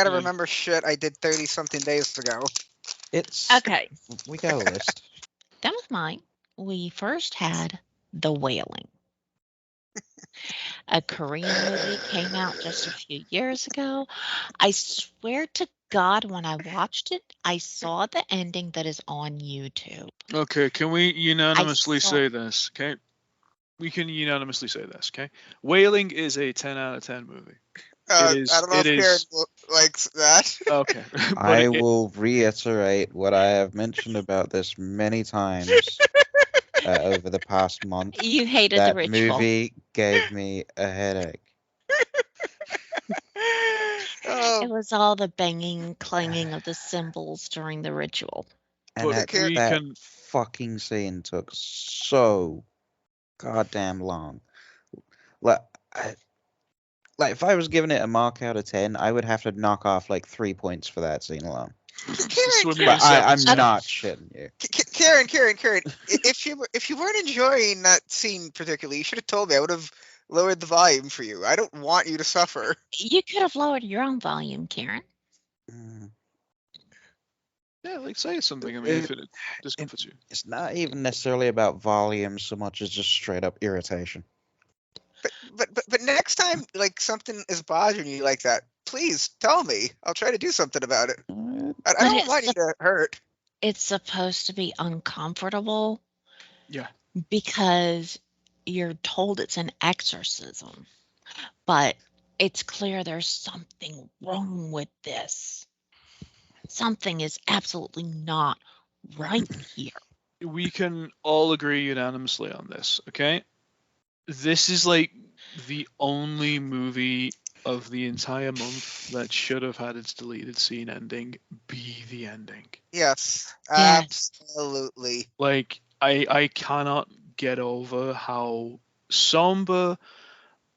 gotta remember shit I did 30-something days ago. Okay. We got a list. That was mine. We first had The Wailing. A Korean movie came out just a few years ago. I swear to God, when I watched it, I saw the ending that is on YouTube. Okay, can we unanimously saw- say this? Okay, we can unanimously say this. Okay, Wailing is a 10 out of 10 movie. I don't know if Karen likes that. Okay, but I will reiterate what I have mentioned about this many times over the past month. You hated That the ritual. movie gave me a headache. It was all the banging, clanging of the cymbals during the ritual. And But that fucking scene took so goddamn long. Like, if I was giving it a mark out of 10, I would have to knock off like 3 points for that scene alone. But I'm not shitting you. Karen, if you weren't enjoying that scene particularly, you should have told me. I would have lowered the volume for you. I don't want you to suffer. You could have lowered your own volume, Karen. Yeah, like say something. I mean, if it discomforts you. It's not even necessarily about volume so much as just straight up irritation. But next time, like, something is bothering you like that, please tell me. I'll try to do something about it. I don't want you to hurt. It's supposed to be uncomfortable. Yeah. Because you're told it's an exorcism. But it's clear there's something wrong with this. Something is absolutely not right here. We can all agree unanimously on this, okay? This is like the only movie of the entire month that should have had its deleted scene ending be the ending. Yes, absolutely. Like, I cannot get over how somber,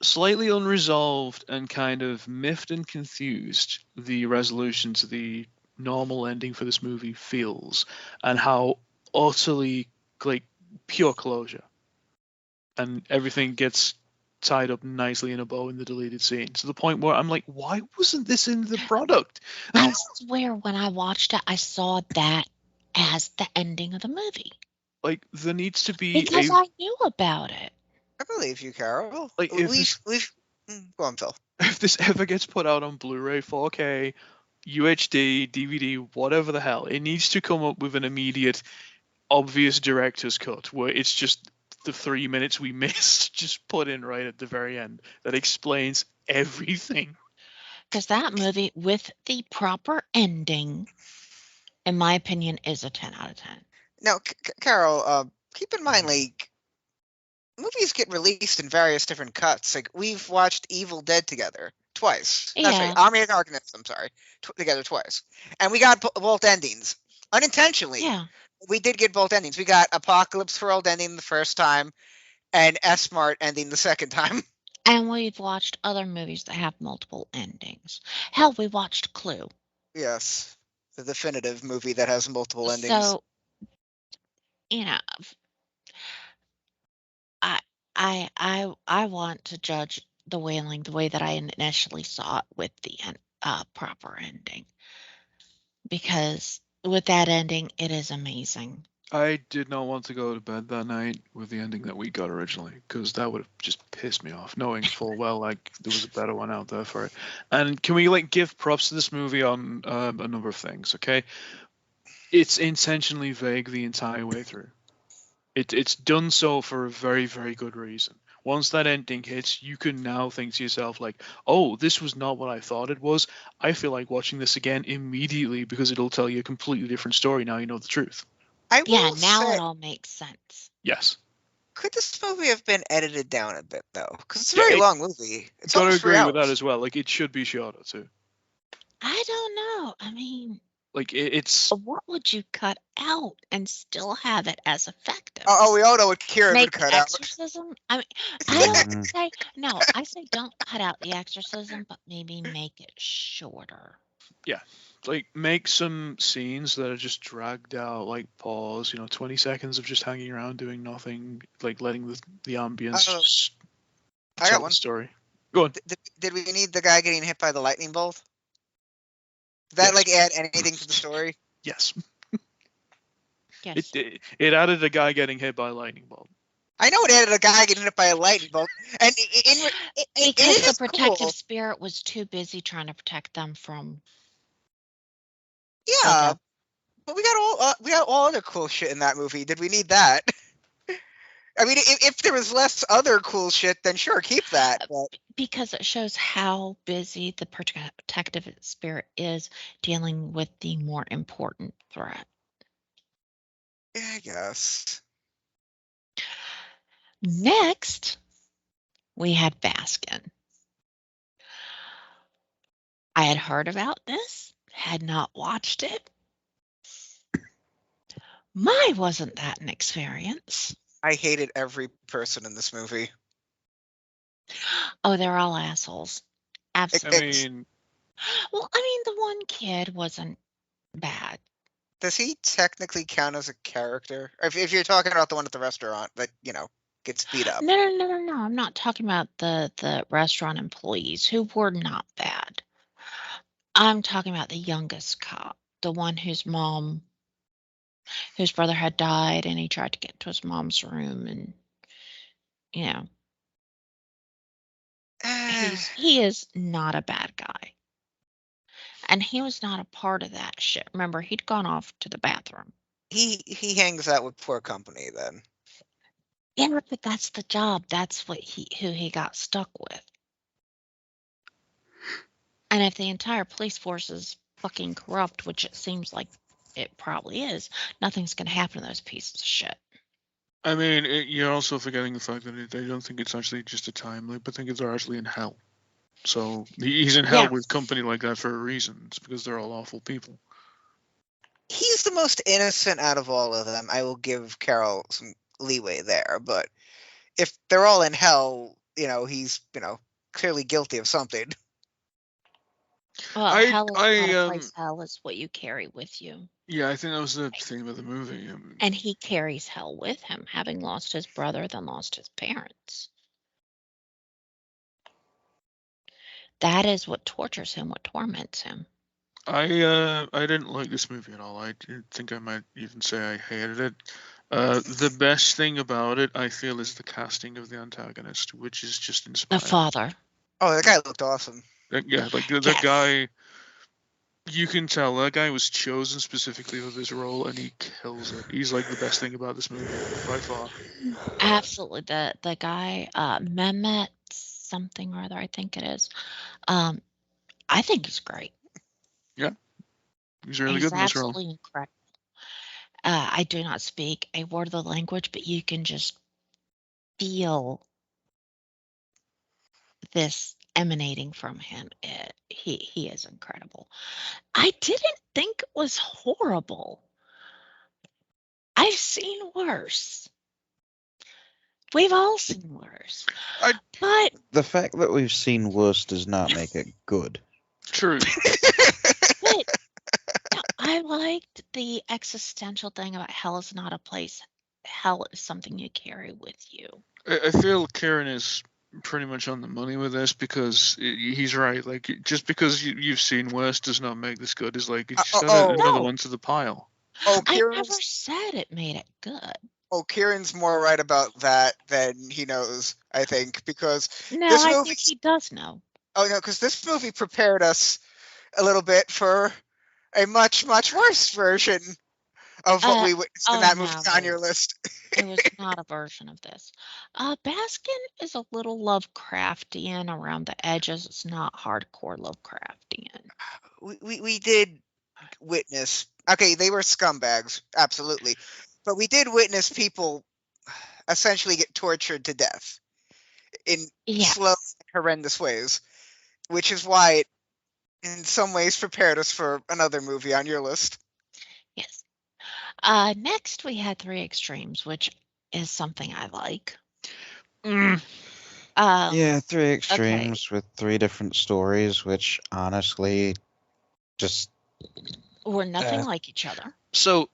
slightly unresolved, and kind of miffed and confused the resolution to the normal ending for this movie feels, and how utterly, like, pure closure. And everything gets tied up nicely in a bow in the deleted scene, to the point where I'm like, why wasn't this in the product? I swear when I watched it, I saw that as the ending of the movie. Like, there needs to be because I knew about it. I believe you, Carol. Like, go on, Phil. If this ever gets put out on Blu-ray, 4K, UHD, DVD, whatever the hell, it needs to come up with an immediate, obvious director's cut where it's just the 3 minutes we missed just put in right at the very end that explains everything. Because that movie, with the proper ending, in my opinion, is a 10 out of 10. Now, Carol, keep in mind, like, movies get released in various different cuts. Like, we've watched Evil Dead together twice. Yeah. That's right. Army of Darkness, I'm sorry. Together twice. And we got both endings. Unintentionally. Yeah. We did get both endings. We got Apocalypse World ending the first time and S-Mart ending the second time. And we've watched other movies that have multiple endings. Hell, we watched Clue. Yes. The definitive movie that has multiple endings. So, you know, I want to judge The Wailing the way that I initially saw it, with the proper ending. Because with that ending, it is amazing. I did not want to go to bed that night with the ending that we got originally, because that would have just pissed me off, knowing full well like there was a better one out there for it. And can we like give props to this movie on a number of things? Okay, it's intentionally vague the entire way through. It's done so for a very, very good reason. Once that ending hits, you can now think to yourself like, oh, this was not what I thought it was. I feel like watching this again immediately because it'll tell you a completely different story now you know the truth. Now it all makes sense. Yes. Could this movie have been edited down a bit, though? Because it's a very long movie. It's gotta almost 3 agree with hours. that as well. Like, it should be shorter too. I don't know. I mean, like, it's what would you cut out and still have it as effective? Oh, we all know what Kieran would cut exorcism? I mean, I don't say no. I say don't cut out the exorcism, but maybe make it shorter. Yeah. Like, make some scenes that are just dragged out, like pause, 20 seconds of just hanging around doing nothing, like letting the ambience just I got tell one the story. Go on. Did we need the guy getting hit by the lightning bolt? Did that Yes. like add anything to the story? Yes. Yes. It added a guy getting hit by a lightning bolt. I know it added a guy getting hit by a lightning bolt, and it Because the is protective cool. spirit was too busy trying to protect them from. Yeah, Okay. but we got all other cool shit in that movie. Did we need that? I mean, if there was less other cool shit, then sure, keep that. But Because it shows how busy the protective spirit is dealing with the more important threat. yeah, I guess. Next, we had Baskin. I had heard about this, had not watched it. My, wasn't that an experience? I hated every person in this movie. Oh, they're all assholes. I Absolutely. mean, Well, I mean, the one kid wasn't bad. Does he technically count as a character? If you're talking about the one at the restaurant that gets beat up. No. I'm not talking about the restaurant employees who were not bad. I'm talking about the youngest cop, the one whose brother had died, and he tried to get to his mom's room, and you know, he is not a bad guy, and he was not a part of that shit. Remember, he'd gone off to the bathroom. He hangs out with poor company then. Yeah, but that's the job. That's who he got stuck with. And if the entire police force is fucking corrupt, which it seems like it probably is, nothing's going to happen to those pieces of shit. I mean, you're also forgetting the fact that they don't think it's actually just a time loop. I think they're actually in hell. So he's in hell Yeah. with company like that for a reason. It's because they're all awful people. He's the most innocent out of all of them. I will give Carol some leeway there, but if they're all in hell, he's clearly guilty of something. Well, hell is not a place. Hell is what you carry with you. Yeah, I think that was the theme of the movie. And he carries hell with him, having lost his brother, then lost his parents. That is what tortures him, what torments him. I didn't like this movie at all. I think I might even say I hated it. The best thing about it, I feel, is the casting of the antagonist, which is just The inspiring. father. Oh, that guy looked awesome. Yeah, like that Yes. guy. You can tell that guy was chosen specifically for this role, and he kills it. He's like the best thing about this movie by far. Absolutely. The guy, Mehmet something or other, I think it is. I think he's great. Yeah, he's really He's good in this role. absolutely incredible. I do not speak a word of the language, but you can just feel this emanating from him. He is incredible. I didn't think it was horrible. I've seen worse. We've all seen worse. But The fact that we've seen worse does not make it good. True. but no, I liked the existential thing about hell is not a place. Hell is something you carry with you. I feel Kieran is pretty much on the money with this because he's right. Like, just because you've seen worse does not make this good. It's like, just add another one to the pile. I never said it made it good. Oh, Kieran's more right about that than he knows, I think, because No, this I movie. think he does know. Oh no, because this movie prepared us a little bit for a much, much worse version of what we witnessed in that movie on your list. It was not a version of this. Baskin is a little Lovecraftian around the edges. It's not hardcore Lovecraftian. We did witness. Okay, they were scumbags, absolutely, but we did witness people essentially get tortured to death in slow, horrendous ways, which is why it, in some ways, prepared us for another movie on your list. Yes. Next, we had Three Extremes, which is something I like. Yeah, Three Extremes with three different stories, which honestly just were nothing like each other. So,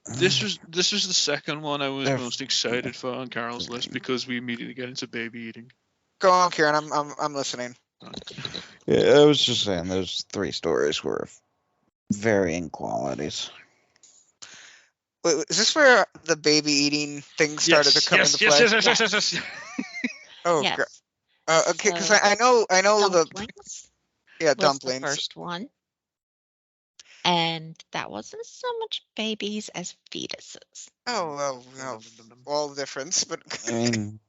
this was the second one I was most excited for on Carol's list because we immediately get into baby eating. Go on, Kieran. I'm listening. Yeah, I was just saying those 3 stories were of varying qualities. Wait, is this where the baby eating thing started to come into play? Yes. Oh, Yes. okay, because So I know the dumplings yeah was the dumplings. first one, and that wasn't so much babies as fetuses. Oh well, all the difference, but I mean,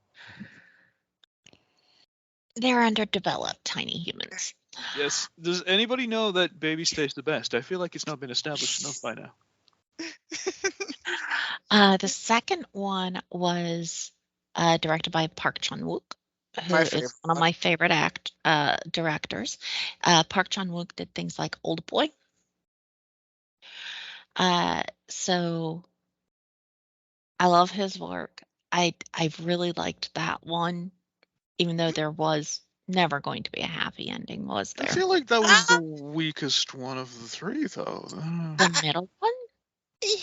They're underdeveloped tiny humans. Yes. Does anybody know that babies taste the best? I feel like it's not been established enough by now. The second one was directed by Park Chan-wook, who my is favorite one of one. my favorite directors. Park Chan-wook did things like Old Boy. So I love his work. I really liked that one, even though there was never going to be a happy ending, was I there? feel like that was the weakest one of the 3, though. The middle one?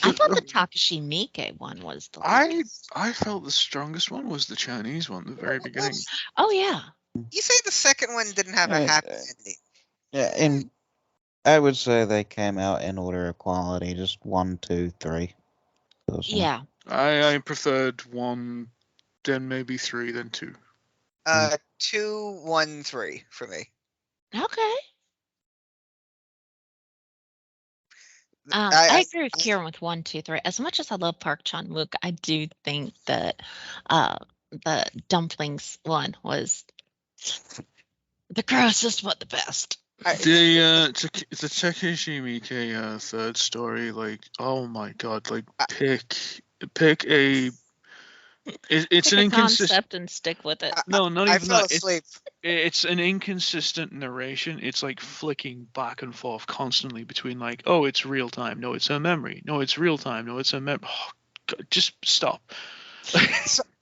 I thought the Takashi Miike one was the weakest. I felt the strongest one was the Chinese one, the very beginning. Oh yeah. You say the second one didn't have a Uh, happy ending. yeah, and I would say they came out in order of quality, just 1, 2, 3. Personally. Yeah. I preferred 1, then maybe 3, then 2. 2, 1, 3 for me. Okay. I, I I agree with Kieran with 1, 2, 3. As much as I love Park Chan Wook, I do think that the dumplings one was the grossest but the best. The Takeshi Miike third story, like, oh my god, like pick a it's Pick an a inconsistent. concept and stick with it. No, not I even fell that. asleep. It's an inconsistent narration. It's like flicking back and forth constantly between like, oh, it's real time. No, it's a memory. No, it's real time. No, it's a memory. Oh, God, just stop.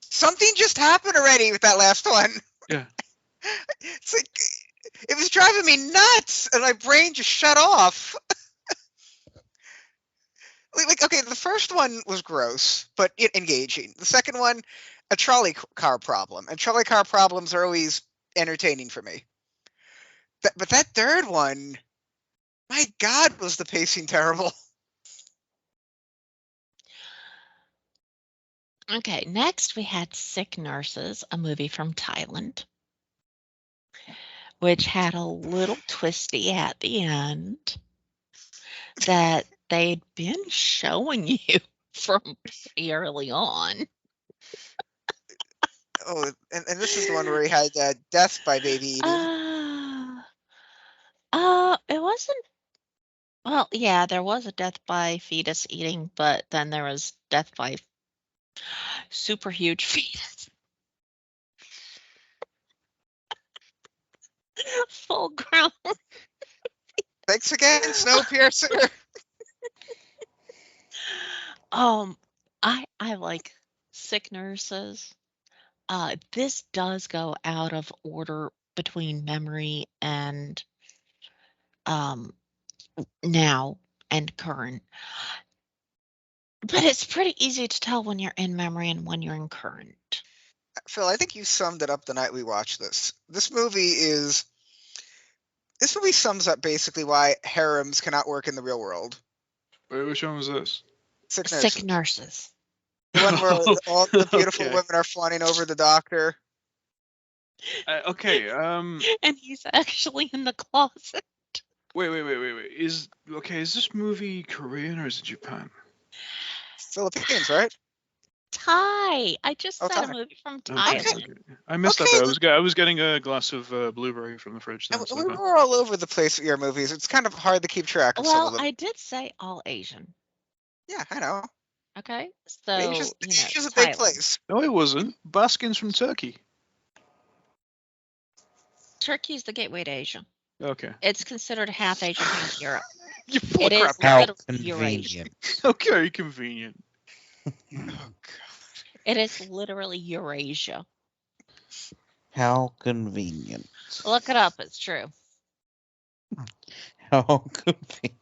Something just happened already with that last one. Yeah. It's like it was driving me nuts, and my brain just shut off. Like okay, the first one was gross, but engaging. The second one, a trolley car problem, and trolley car problems are always entertaining for me. But that third one, my God, was the pacing terrible. Okay, next we had Sick Nurses, a movie from Thailand, which had a little twisty at the end that they'd been showing you from pretty early on. Oh, and this is the one where he had death by baby eating. It wasn't. Well, yeah, there was a death by fetus eating, but then there was death by super huge fetus. Full grown. Thanks again, Snowpiercer. I like Sick Nurses. This does go out of order between memory and now and current. But it's pretty easy to tell when you're in memory and when you're in current. Phil, I think you summed it up the night we watched this. This movie sums up basically why harems cannot work in the real world. Wait, which one was this? Sick Sick Nurses. Nurses. The one where all the beautiful Okay. women are fawning over the doctor. Okay. And he's actually in the closet. Wait. Is this movie Korean or is it Japan? Philippines, right? Thai. I just Oh, said a Thai. movie from Okay, Thailand. okay. I missed that Okay. bit. I was getting a glass of blueberry from the fridge. And Then, so we fine. were all over the place with your movies. It's kind of hard to keep track of some Well, of them. I did say all Asian. Yeah, I know. Okay, so Asia's a big Thailand. place. No, it wasn't. Baskin's from Turkey. Turkey's the gateway to Asia. Okay. It's considered half Asia, half Europe. You're full It of is crap. How literally Eurasia. convenient. Okay, convenient. Oh, God. It is literally Eurasia. How convenient. Look it up. It's true. How convenient.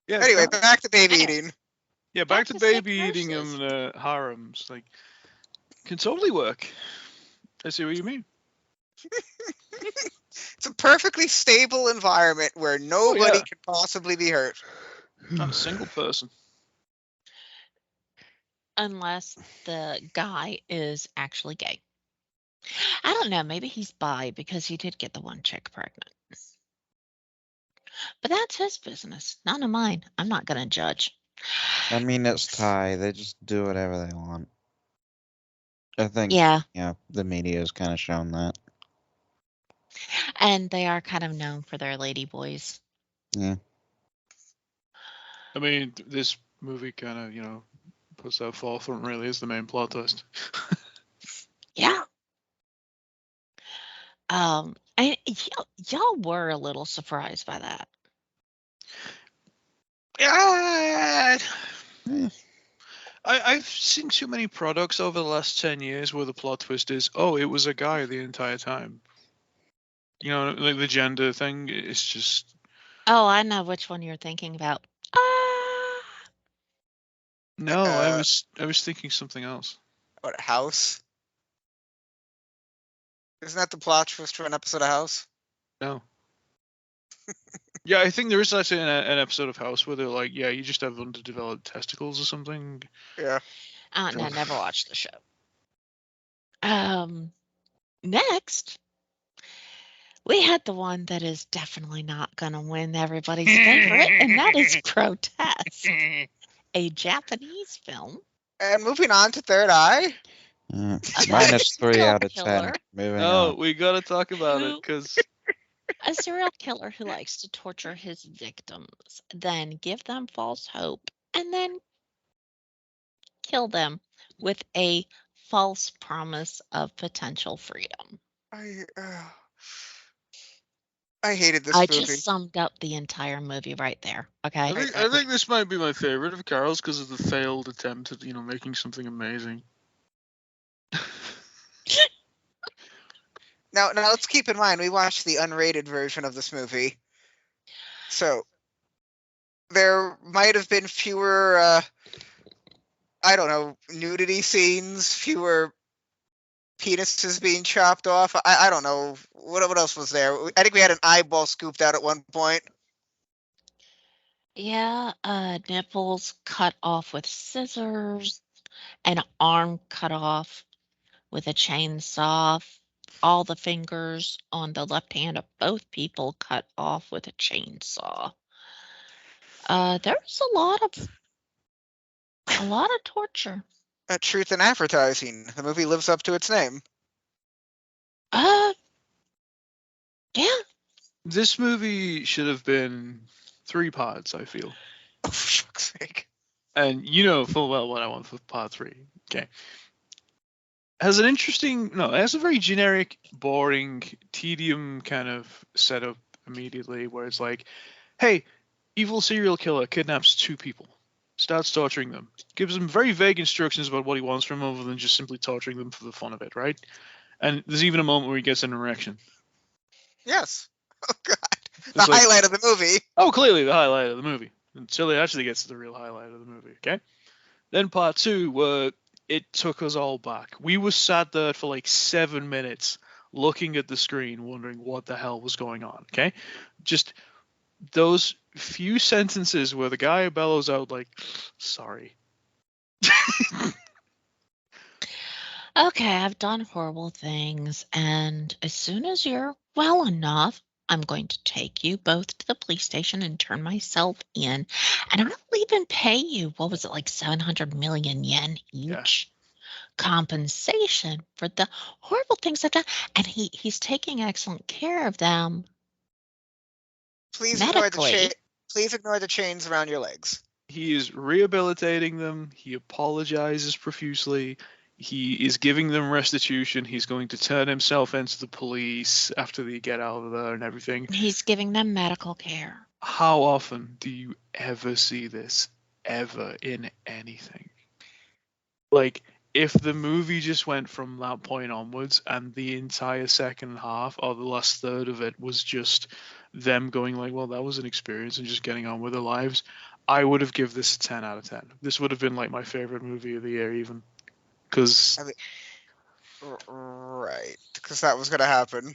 Yeah. Anyway, back to baby Anyway. eating. Yeah, back Back to to Sick baby eating Nurses. and harems. Like, can totally work. I see what you mean. It's a perfectly stable environment where nobody yeah. can possibly be hurt. I'm a single person. Unless the guy is actually gay. I don't know, maybe he's bi because he did get the one chick pregnant. But that's his business, none of mine. I'm not gonna judge. I mean, it's Thai. They just do whatever they want. I think, Yeah, the media has kind of shown that. and they are kind of known for their lady boys. Yeah. I mean, this movie kind of, puts that forefront really as the main plot twist. Yeah. And y'all were a little surprised by that. Yeah. Eh, I've seen too many products over the last 10 years where the plot twist is, oh, it was a guy the entire time. Like the gender thing, it's just. Oh, I know which one you're thinking about. Ah, No, I Uh, was thinking something else. what, House? Isn't that the plot twist for an episode of House? No. Yeah, I think there is actually an episode of House where they're like, yeah, you just have underdeveloped testicles or something. Yeah. no, never watched the show. Next, we had the one that is definitely not gonna win everybody's favorite, and that is Grotesque, a Japanese film. And moving on to Third Eye. yeah. About a -3 serial out of 10. killer Moving No, on. we gotta talk about it who because a serial killer who likes to torture his victims, then give them false hope, and then kill them with a false promise of potential freedom. I hated this I movie. just summed up the entire movie right there. Okay. I think this might be my favorite of Carol's because of the failed attempt at making something amazing. Now let's keep in mind we watched the unrated version of this movie, so there might have been fewer, I don't know, nudity scenes, fewer penises being chopped off. I don't know what else was there. I think we had an eyeball scooped out at one point. Yeah, nipples cut off with scissors, an arm cut off with a chainsaw, all the fingers on the left hand of both people cut off with a chainsaw. There's a lot of torture. Truth in advertising. The movie lives up to its name. Uh, yeah, This movie should have been 3 parts, I feel. Oh, for fuck's sake. And you know full well what I want for part 3. Okay. Has it has a very generic, boring, tedium kind of setup immediately where it's like, hey, evil serial killer kidnaps 2 people, starts torturing them, gives them very vague instructions about what he wants from them other than just simply torturing them for the fun of it, right? And there's even a moment where he gets an erection. Yes. Oh god. The It's like, highlight of the movie. oh, clearly the highlight of the movie. Until it actually gets to the real highlight of the movie, okay? Then part 2, where it took us all back. We were sat there for like 7 minutes looking at the screen, wondering what the hell was going on, okay? Just those few sentences where the guy bellows out like, sorry. okay, I've done horrible things, and as soon as you're well enough, I'm going to take you both to the police station and turn myself in, and I'll even pay you, what was it, like 700 million yen Yeah. each compensation for the horrible things I've done. And he's taking excellent care of them Please medically. ignore the chains around your legs. He is rehabilitating them. He apologizes profusely. He is giving them restitution. He's going to turn himself into the police after they get out of there and everything. He's giving them medical care. How often do you ever see this ever in anything? Like, if the movie just went from that point onwards and the entire second half or the last third of it was just them going like, well, that was an experience and just getting on with their lives, I would have given this a 10 out of 10. This would have been like my favorite movie of the year even. Because Right, because that was going to happen.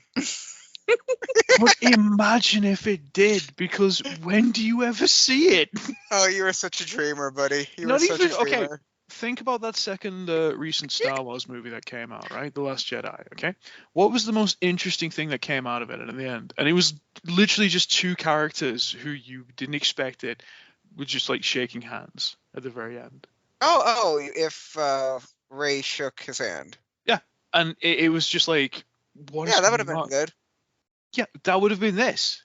But imagine if it did, because when do you ever see it? Oh, you were such a dreamer, buddy. You were Not such a even okay. dreamer. Think about that second recent Star Wars movie that came out, right? The Last Jedi. Okay, what was the most interesting thing that came out of it in the end? And it was literally just two characters who you didn't expect it were just like shaking hands at the very end. Oh, if Ray shook his hand. Yeah, and it was just like, what is Yeah, that would have going been on? good. Yeah, that would have been this.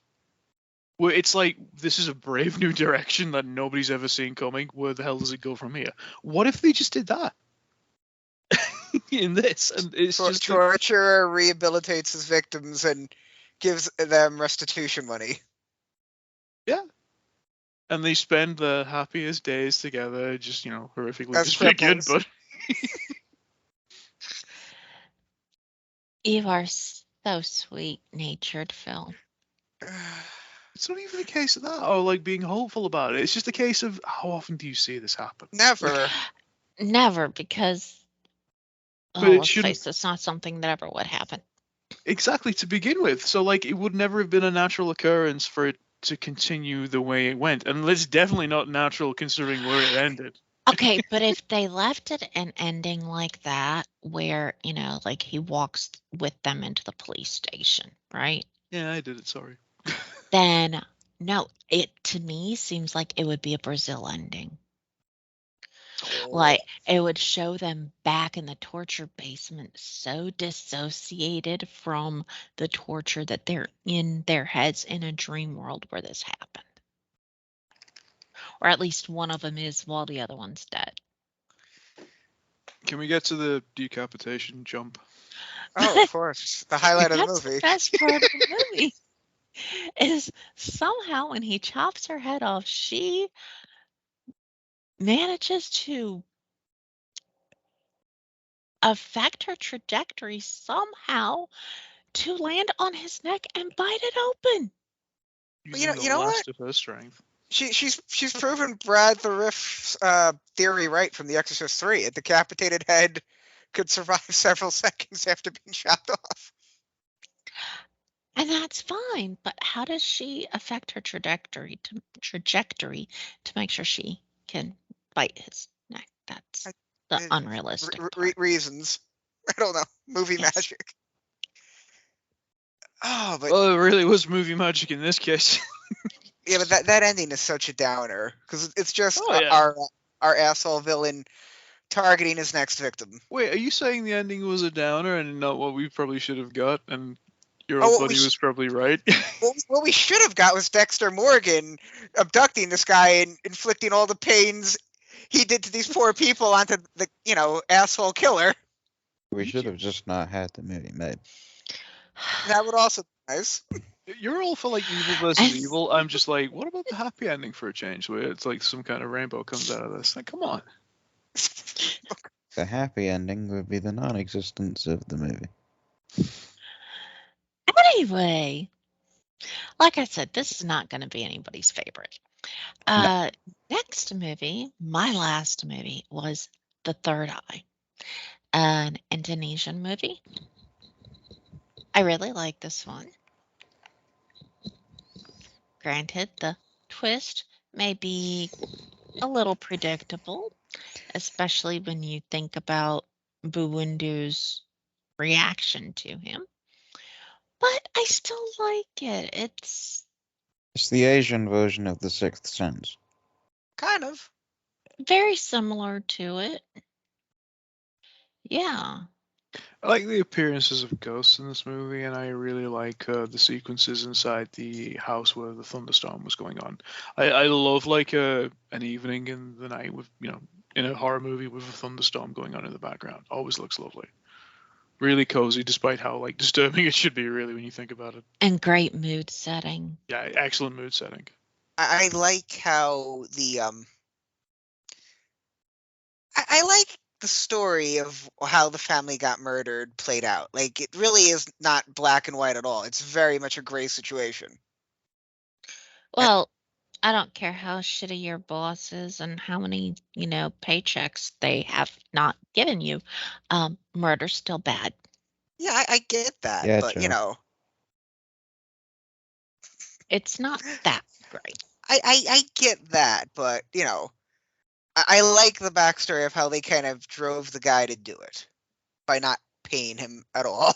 Where it's like, this is a brave new direction that nobody's ever seen coming. Where the hell does it go from here? What if they just did that in this? And it's just Torturer rehabilitates his victims and gives them restitution money. yeah. And they spend the happiest days together, just horrifically As disfigured. cripples. But You are so sweet-natured, Phil. it's not even a case of that, or like being hopeful about it. It's just a case of, how often do you see this happen? Never. Never, because But it let's shouldn't face it, it's not something that ever would happen. exactly to begin with. So like, it would never have been a natural occurrence for it to continue the way it went, and it's definitely not natural considering where it ended. Okay, but if they left it an ending like that, where, like he walks with them into the police station, right? Yeah, I did it. Sorry. Then, no, it to me seems like it would be a Brazil ending. Like it would show them back in the torture basement, so dissociated from the torture that they're in their heads in a dream world where this happened. Or at least one of them is while the other one's dead. Can we get to the decapitation jump? Oh, of course. The highlight of the That's movie. the best part of the movie. Is somehow when he chops her head off, she manages to affect her trajectory somehow to land on his neck and bite it open. Using You know the what? last of her strength. She's proven Brad the Riff's theory right from The Exorcist 3. A decapitated head could survive several seconds after being chopped off. And that's fine, but how does she affect her trajectory to make sure she can bite his neck? That's the unrealistic part. Reasons. I don't know. Movie Yes. magic. Oh, but Well, it really was movie magic in this case. yeah, but that ending is such a downer because it's just Oh, yeah. our asshole villain targeting his next victim. Wait, are you saying the ending was a downer and not what we probably should have got? And your old buddy was probably right. What we should have got was Dexter Morgan abducting this guy and inflicting all the pains he did to these poor people onto the asshole killer. We should have just not had the movie made. That would also be nice. You're all for like evil versus evil. I'm just like, what about the happy ending for a change, where it's like some kind of rainbow comes out of this? Like, come on. The happy ending would be the non-existence of the movie. Anyway, like I said, this is not going to be anybody's favorite. No. Next movie, my last movie, was The Third Eye, an Indonesian movie. I really like this one. Granted, the twist may be a little predictable, especially when you think about Buwundu's reaction to him. But I still like it. It's the Asian version of The Sixth Sense. Kind of. very similar to it. Yeah. I like the appearances of ghosts in this movie, and I really like the sequences inside the house where the thunderstorm was going on. I love like an evening in the night with in a horror movie with a thunderstorm going on in the background. Always looks lovely. Really cozy, despite how like disturbing it should be, really, when you think about it. And great mood setting. Yeah, excellent mood setting. I like how the I like the story of how the family got murdered played out. Like it really is not black and white at all. It's very much a gray situation. Well, I don't care how shitty your boss is and how many, paychecks they have not given you. Murder's still bad. Yeah, I get that, Yeah, but Joe. It's not that great. I get that, but I like the backstory of how they kind of drove the guy to do it by not paying him at all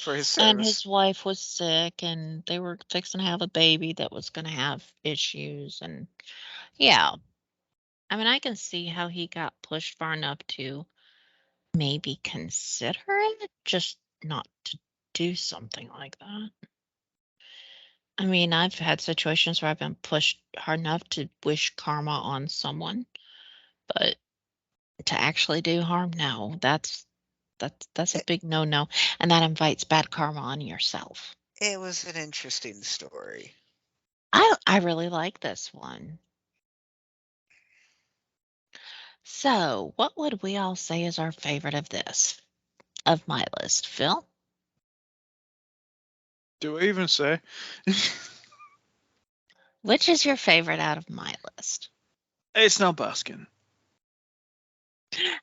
for his And service. his wife was sick, and they were fixing to have a baby that was going to have issues. And yeah, I mean, I can see how he got pushed far enough to maybe consider it, just not to do something like that. I mean, I've had situations where I've been pushed hard enough to wish karma on someone, but to actually do harm, no, that's a It, big no-no, and that invites bad karma on yourself. it was an interesting story. I really like this one. So, what would we all say is our favorite of my list, Phil? Do I even say? Which is your favorite out of my list? It's not Baskin.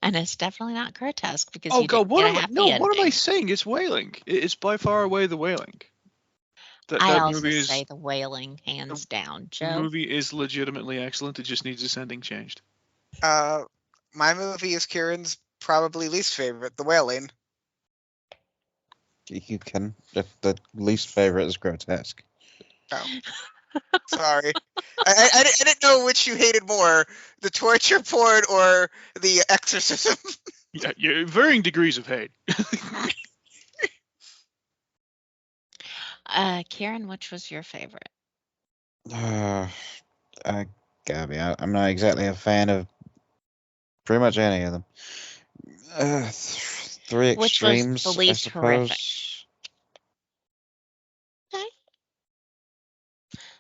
And it's definitely not grotesque because Oh you God, didn't what get a am I? No, happy what am I ending. saying? It's Wailing. It's by far away the Wailing. That I that also movie say is The Wailing, hands down. the Joe? movie is legitimately excellent. It just needs its ending changed. Uh, my movie is Kieran's probably least favorite, The Wailing. You can. If the least favorite is grotesque. Oh, sorry. I didn't know which you hated more, the torture porn or the exorcism. Yeah, varying degrees of hate. Karen, which was your favorite? Uh, Gabby, I'm not exactly a fan of pretty much any of them. Three Which was the extremes, I least horrific? suppose. Okay,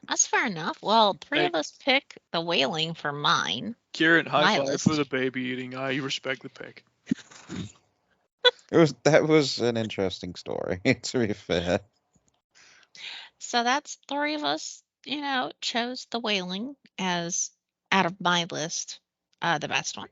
that's fair enough. Well, three Hey, of us pick The Wailing for Kieran, high my five for list. the baby eating. I respect the pick. That was an interesting story, to be fair. So that's three of us, chose The Wailing as out of my list, the best one.